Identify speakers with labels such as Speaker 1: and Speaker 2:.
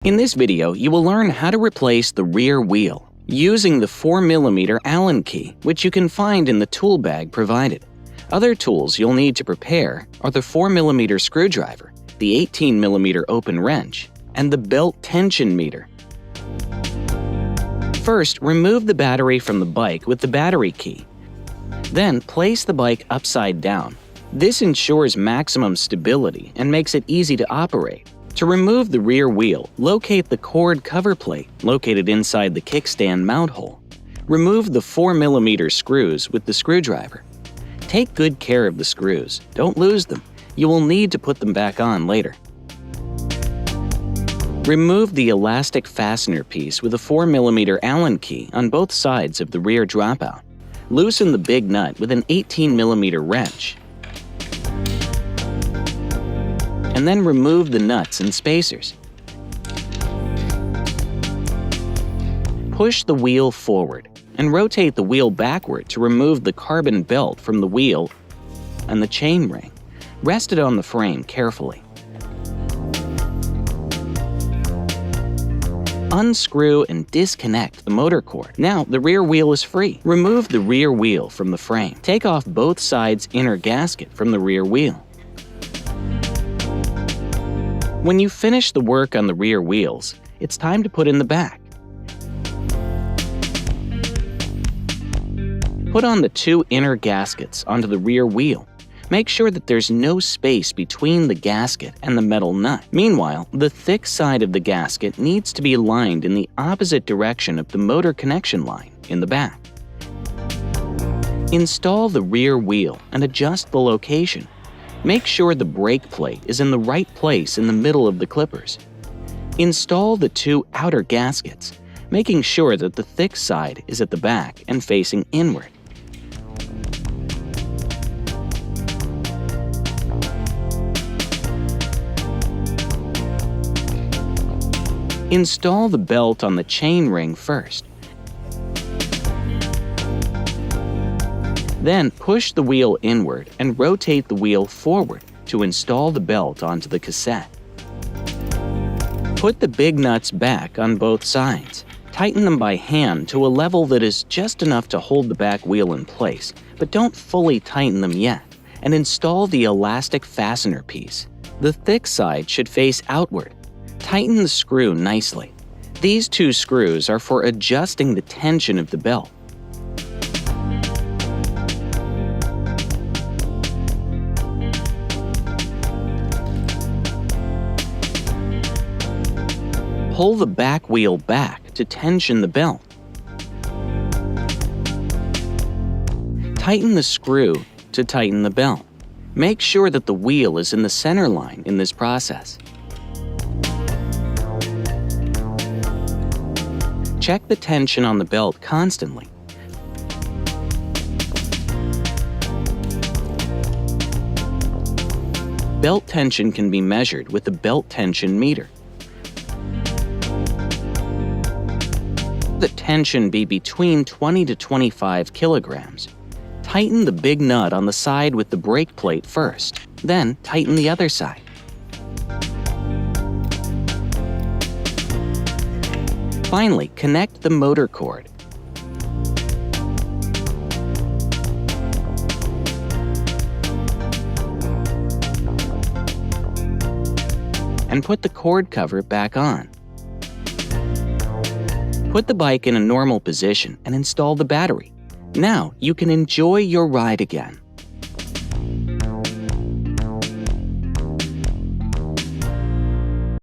Speaker 1: In this video, you will learn how to replace the rear wheel using the 4mm Allen key, which you can find in the tool bag provided. Other tools you'll need to prepare are the 4mm screwdriver, the 18mm open wrench, and the belt tension meter. First, remove the battery from the bike with the battery key. Then, place the bike upside down. This ensures maximum stability and makes it easy to operate. To remove the rear wheel, locate the cord cover plate located inside the kickstand mount hole. Remove the 4mm screws with the screwdriver. Take good care of the screws. Don't lose them. You will need to put them back on later. Remove the elastic fastener piece with a 4mm Allen key on both sides of the rear dropout. Loosen the big nut with an 18mm wrench. And then remove the nuts and spacers. Push the wheel forward and rotate the wheel backward to remove the carbon belt from the wheel and the chain ring. Rest it on the frame carefully. Unscrew and disconnect the motor cord. Now the rear wheel is free. Remove the rear wheel from the frame. Take off both sides' inner gasket from the rear wheel. When you finish the work on the rear wheels, it's time to put in the back. Put on the two inner gaskets onto the rear wheel. Make sure that there's no space between the gasket and the metal nut. Meanwhile, the thick side of the gasket needs to be aligned in the opposite direction of the motor connection line in the back. Install the rear wheel and adjust the location. Make sure the brake plate is in the right place in the middle of the clippers. Install the two outer gaskets, making sure that the thick side is at the back and facing inward. Install the belt on the chain ring first. Then push the wheel inward and rotate the wheel forward to install the belt onto the cassette. Put the big nuts back on both sides. Tighten them by hand to a level that is just enough to hold the back wheel in place, but don't fully tighten them yet, and install the elastic fastener piece. The thick side should face outward. Tighten the screw nicely. These two screws are for adjusting the tension of the belt. Pull the back wheel back to tension the belt. Tighten the screw to tighten the belt. Make sure that the wheel is in the center line in this process. Check the tension on the belt constantly. Belt tension can be measured with the belt tension meter. The tension be between 20 to 25 kilograms. Tighten the big nut on the side with the brake plate first, then tighten the other side. Finally, connect the motor cord. And put the cord cover back on. Put the bike in a normal position and install the battery. Now you can enjoy your ride again.